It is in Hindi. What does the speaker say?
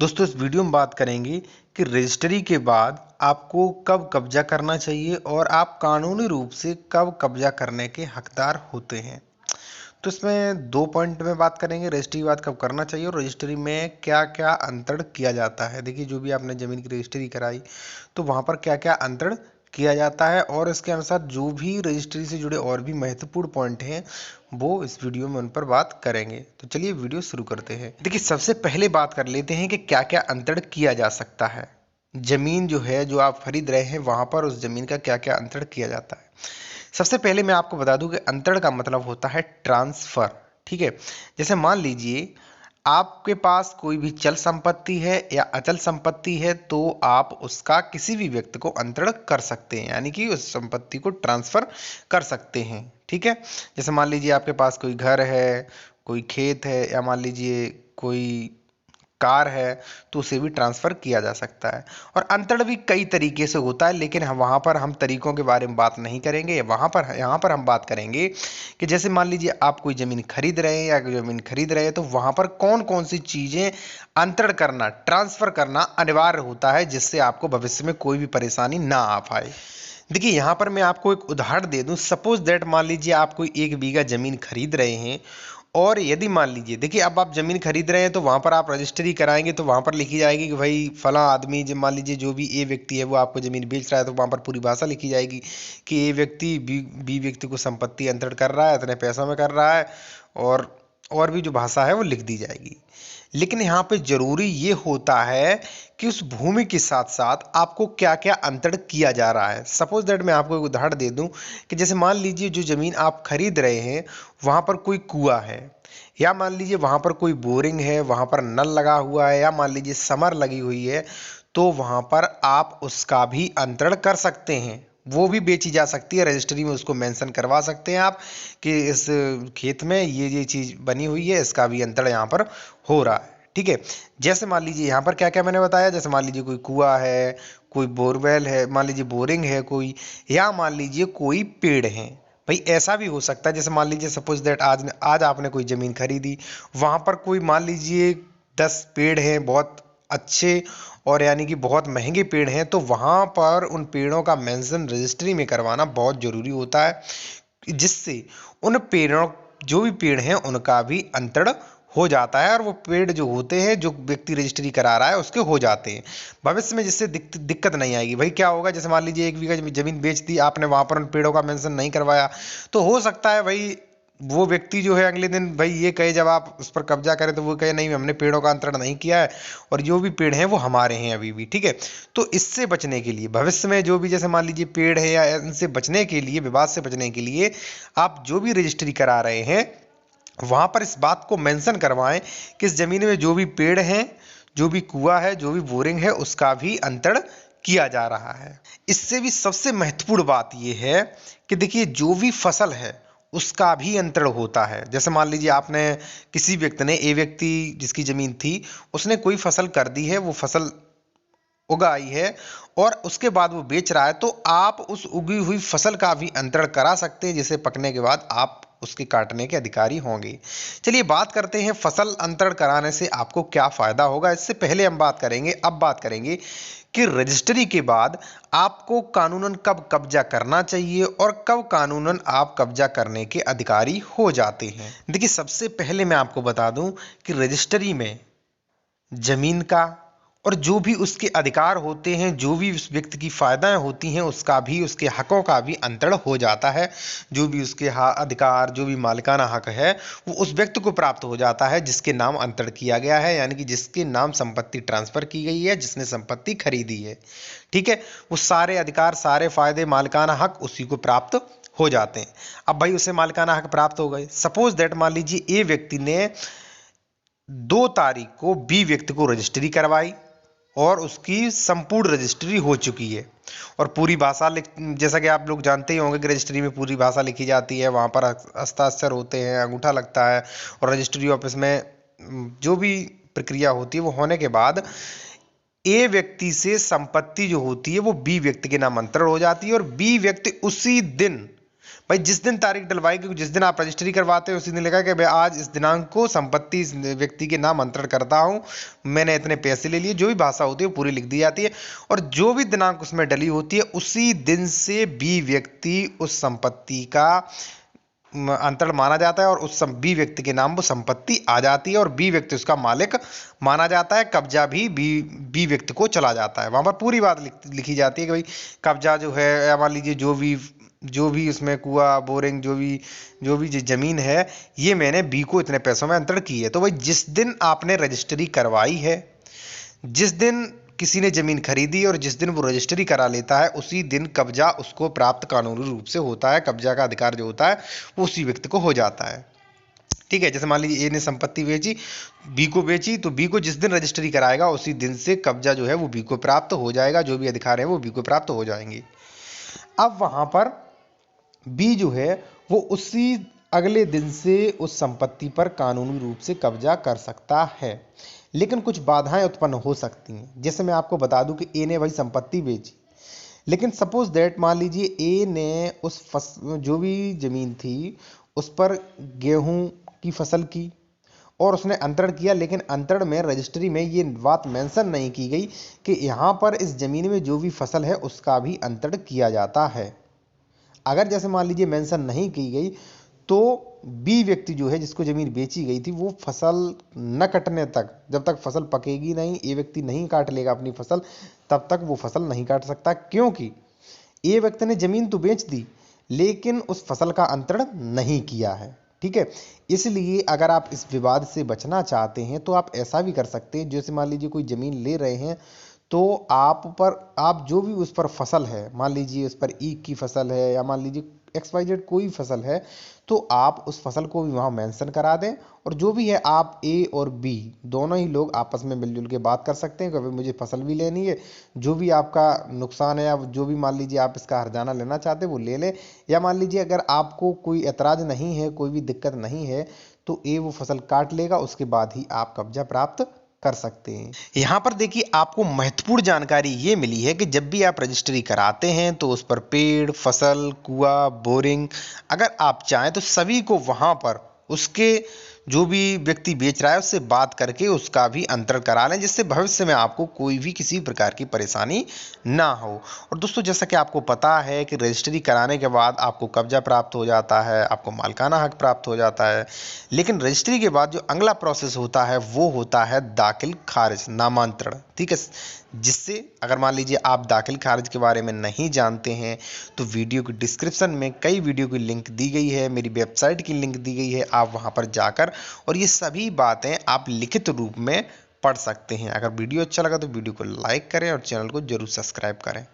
दोस्तों इस वीडियो में बात करेंगे कि रजिस्ट्री के बाद आपको कब कब्जा करना चाहिए और आप कानूनी रूप से कब कब्जा करने के हकदार होते हैं। तो इसमें दो पॉइंट में बात करेंगे, रजिस्ट्री के बाद कब करना चाहिए और रजिस्ट्री में क्या क्या अंतरण किया जाता है। देखिए, जो भी आपने ज़मीन की रजिस्ट्री कराई तो वहाँ पर क्या क्या अंतरण किया जाता है और इसके अनुसार जो भी रजिस्ट्री से जुड़े और भी महत्वपूर्ण पॉइंट हैं वो इस वीडियो में उन पर बात करेंगे। तो चलिए वीडियो शुरू करते हैं। देखिए, सबसे पहले बात कर लेते हैं कि क्या क्या अंतरण किया जा सकता है। जमीन जो है, जो आप खरीद रहे हैं, वहां पर उस जमीन का क्या क्या अंतरण किया जाता है। सबसे पहले मैं आपको बता दूं कि अंतरण का मतलब होता है ट्रांसफर। ठीक है, जैसे मान लीजिए आपके पास कोई भी चल संपत्ति है या अचल संपत्ति है तो आप उसका किसी भी व्यक्ति को अंतरण कर सकते हैं, यानी कि उस संपत्ति को ट्रांसफर कर सकते हैं। ठीक है, जैसे मान लीजिए आपके पास कोई घर है, कोई खेत है, या मान लीजिए कोई कार है, तो उसे भी ट्रांसफर किया जा सकता है। और अंतरण भी कई तरीके से होता है, लेकिन हम वहां पर हम तरीकों के बारे में बात नहीं करेंगे। वहां पर यहाँ पर हम बात करेंगे कि जैसे मान लीजिए आप कोई जमीन खरीद रहे हैं या कोई जमीन खरीद रहे हैं तो वहां पर कौन कौन सी चीजें अंतरण करना, ट्रांसफर करना अनिवार्य होता है, जिससे आपको भविष्य में कोई भी परेशानी ना आ पाए। देखिए, यहाँ पर मैं आपको एक उदाहरण दे दूं। सपोज दैट मान लीजिए आप कोई 1 बीघा जमीन खरीद रहे हैं और यदि मान लीजिए, देखिए अब आप जमीन खरीद रहे हैं तो वहां पर आप रजिस्ट्री कराएंगे तो वहां पर लिखी जाएगी कि भाई फला आदमी, जब मान लीजिए जो भी ए व्यक्ति है वो आपको जमीन बेच रहा है तो वहां पर पूरी भाषा लिखी जाएगी कि ए व्यक्ति बी व्यक्ति को संपत्ति अंतरण कर रहा है, इतने पैसों में कर रहा है, और भी जो भाषा है वो लिख दी जाएगी। लेकिन यहाँ पे जरूरी ये होता है कि उस भूमि के साथ साथ आपको क्या क्या अंतरण किया जा रहा है। सपोज दैट मैं आपको एक उदाहरण दे दूं कि जैसे मान लीजिए जो जमीन आप खरीद रहे हैं वहां पर कोई कुआं है, या मान लीजिए वहां पर कोई बोरिंग है, वहां पर नल लगा हुआ है, या मान लीजिए समर लगी हुई है, तो वहां पर आप उसका भी अंतरण कर सकते हैं। वो भी बेची जा सकती है, रजिस्ट्री में उसको मेंशन करवा सकते हैं आप कि इस खेत में ये चीज बनी हुई है, इसका भी अंतरण यहाँ पर हो रहा है। ठीक है, जैसे मान लीजिए यहाँ पर क्या क्या मैंने बताया, जैसे मान लीजिए कोई कुआं है, कोई बोरवेल है, मान लीजिए बोरिंग है कोई, या मान लीजिए कोई पेड़ है। भाई ऐसा भी हो सकता है, जैसे मान लीजिए सपोज दैट आज आपने कोई जमीन खरीदी, वहां पर कोई मान लीजिए 10 पेड़ हैं बहुत अच्छे, और यानी कि बहुत महंगे पेड़ हैं, तो वहां पर उन पेड़ों का मेंशन रजिस्ट्री में करवाना बहुत जरूरी होता है, जिससे उन पेड़ों, जो भी पेड़ हैं उनका भी अंतरण हो जाता है और वो पेड़ जो होते हैं, जो व्यक्ति रजिस्ट्री करा रहा है उसके हो जाते हैं भविष्य में, जिससे दिक्कत नहीं आएगी। भाई क्या होगा, जैसे मान लीजिए 1 बीघा जमीन बेच दी आपने, वहां पर उन पेड़ों का मेंशन नहीं करवाया, तो हो सकता है भाई वो व्यक्ति जो है अगले दिन भाई ये कहे, जब आप उस पर कब्जा करें तो वो कहे नहीं, हमने पेड़ों का अंतरण नहीं किया है और जो भी पेड़ हैं वो हमारे हैं अभी भी। ठीक है, तो इससे बचने के लिए भविष्य में जो भी, जैसे मान लीजिए पेड़ है, या इनसे बचने के लिए, विवाद से बचने के लिए आप जो भी रजिस्ट्री करा रहे हैं वहां पर इस बात को मेंशन करवाएं कि इस जमीन में जो भी पेड़ हैं, जो भी कुआं है, जो भी बोरिंग है, उसका भी अंतरण किया जा रहा है। इससे भी सबसे महत्वपूर्ण बात यह है कि देखिए, जो भी फसल है उसका भी अंतरण होता है। जैसे मान लीजिए आपने, किसी व्यक्ति ने, ए व्यक्ति जिसकी जमीन थी, उसने कोई फसल कर दी है, वो फसल उगाई है और उसके बाद वो बेच रहा है, तो आप उस उगी हुई फसल का भी अंतरण करा सकते हैं, जिसे पकने के बाद आप उसके काटने के अधिकारी होंगे। चलिए बात करते हैं फसल अंतरण कराने से आपको क्या फायदा होगा। इससे पहले हम बात करेंगे कि रजिस्ट्री के बाद आपको कानूनन कब कब्जा करना चाहिए और कब कानूनन आप कब्जा करने के अधिकारी हो जाते हैं। देखिए, सबसे पहले मैं आपको बता दूं कि रजिस्ट्री में जमीन का और जो भी उसके अधिकार होते हैं, जो भी उस व्यक्ति की फायदाएं होती हैं, उसका भी, उसके हकों का भी अंतरण हो जाता है। जो भी उसके अधिकार, जो भी मालिकाना हक है, वो उस व्यक्ति को प्राप्त हो जाता है जिसके नाम अंतरण किया गया है, यानी कि जिसके नाम संपत्ति ट्रांसफर की गई है, जिसने संपत्ति खरीदी है। ठीक है, वो सारे अधिकार, सारे फायदे, मालिकाना हक उसी को प्राप्त हो जाते हैं। अब भाई उसे मालिकाना हक प्राप्त हो गए, सपोज दैट मान लीजिए ए व्यक्ति ने 2 तारीख को बी व्यक्ति को रजिस्ट्री करवाई और उसकी संपूर्ण रजिस्ट्री हो चुकी है और पूरी भाषा जैसा कि आप लोग जानते ही होंगे कि रजिस्ट्री में पूरी भाषा लिखी जाती है, वहां पर हस्ताक्षर होते हैं, अंगूठा लगता है, और रजिस्ट्री ऑफिस में जो भी प्रक्रिया होती है वो होने के बाद ए व्यक्ति से संपत्ति जो होती है वो बी व्यक्ति के नाम अंतरण हो जाती है और बी व्यक्ति उसी दिन, भाई जिस दिन तारीख डलवाई गई, जिस दिन आप रजिस्ट्री करवाते हो उसी दिन लिखा कि भाई आज इस दिनांक को संपत्ति इस व्यक्ति के नाम अंतरण करता हूँ, मैंने इतने पैसे ले लिए, जो भी भाषा होती है पूरी लिख दी जाती है, और जो भी दिनांक उसमें डली होती है उसी दिन से बी व्यक्ति उस संपत्ति का अंतरण माना जाता है, और उस बी व्यक्ति के नाम वो संपत्ति आ जाती है, और बी व्यक्ति उसका मालिक माना जाता है। कब्जा भी बी व्यक्ति को चला जाता है। वहां पर पूरी बात लिखी जाती है कि भाई कब्जा जो है, मान लीजिए जो भी उसमें कुआं बोरिंग जो भी जमीन है, ये मैंने बी को इतने पैसों में अंतरण की है। तो भाई जिस दिन आपने रजिस्ट्री करवाई है, जिस दिन किसी ने जमीन खरीदी और जिस दिन वो रजिस्ट्री करा लेता है, उसी दिन कब्जा उसको प्राप्त कानूनी रूप से होता है। कब्जा का अधिकार जो होता है वो उसी व्यक्ति को हो जाता है। ठीक है, जैसे मान लीजिए ए ने संपत्ति बेची, बी को बेची, तो बी को जिस दिन रजिस्ट्री कराएगा उसी दिन से कब्जा जो है वो बी को प्राप्त हो जाएगा, जो भी अधिकार है वो बी को प्राप्त हो जाएंगे। अब वहां पर बी जो है वो उसी अगले दिन से उस संपत्ति पर कानूनी रूप से कब्जा कर सकता है, लेकिन कुछ बाधाएं उत्पन्न हो सकती हैं। जैसे मैं आपको बता दूं कि ए ने भाई संपत्ति बेची, लेकिन सपोज दैट मान लीजिए ए ने जो भी जमीन थी उस पर गेहूं की फसल की और उसने अंतरण किया, लेकिन अंतरण में रजिस्ट्री में ये बात मेंशन नहीं की गई कि यहाँ पर इस जमीन में जो भी फसल है उसका भी अंतरण किया जाता है। अगर जैसे मान लीजिए मेंशन नहीं की गई तो बी व्यक्ति जो है जिसको जमीन बेची गई थी, वो फसल न कटने तक, जब तक फसल पकेगी नहीं, ए व्यक्ति नहीं काट लेगा अपनी फसल, तब तक वो फसल नहीं काट सकता, क्योंकि ए व्यक्ति ने जमीन तो बेच दी लेकिन उस फसल का अंतरण नहीं किया है। ठीक है, इसलिए अगर आप इस विवाद से बचना चाहते हैं तो आप ऐसा भी कर सकते हैं, जैसे मान लीजिए कोई जमीन ले रहे हैं तो आप जो भी उस पर फसल है, मान लीजिए उस पर ईख की फसल है या मान लीजिए XYZ कोई फसल है, तो आप उस फसल को भी वहाँ मेंशन करा दें, और जो भी है आप ए और बी दोनों ही लोग आपस में मिलजुल के बात कर सकते हैं कि भाई मुझे फसल भी लेनी है, जो भी आपका नुकसान है या जो भी मान लीजिए आप इसका हर्जाना लेना चाहते हैं वो ले लें, या मान लीजिए अगर आपको कोई एतराज़ नहीं है, कोई भी दिक्कत नहीं है, तो ए वो फसल काट लेगा, उसके बाद ही आप कब्जा प्राप्त कर सकते हैं। यहाँ पर देखिए आपको महत्वपूर्ण जानकारी ये मिली है कि जब भी आप रजिस्ट्री कराते हैं तो उस पर पेड़, फसल, कुआं, बोरिंग, अगर आप चाहें तो सभी को वहाँ पर उसके जो भी व्यक्ति बेच रहा है उससे बात करके उसका भी अंतरण करा लें, जिससे भविष्य में आपको कोई भी किसी प्रकार की परेशानी ना हो। और दोस्तों जैसा कि आपको पता है कि रजिस्ट्री कराने के बाद आपको कब्जा प्राप्त हो जाता है, आपको मालिकाना हक प्राप्त हो जाता है, लेकिन रजिस्ट्री के बाद जो अगला प्रोसेस होता है वो होता है दाखिल खारिज, नामांतरण। ठीक है, जिससे अगर मान लीजिए आप दाखिल खारिज के बारे में नहीं जानते हैं तो वीडियो की डिस्क्रिप्शन में कई वीडियो की लिंक दी गई है, मेरी वेबसाइट की लिंक दी गई है, आप वहां पर जाकर और ये सभी बातें आप लिखित रूप में पढ़ सकते हैं। अगर वीडियो अच्छा लगा तो वीडियो को लाइक करें और चैनल को जरूर सब्सक्राइब करें।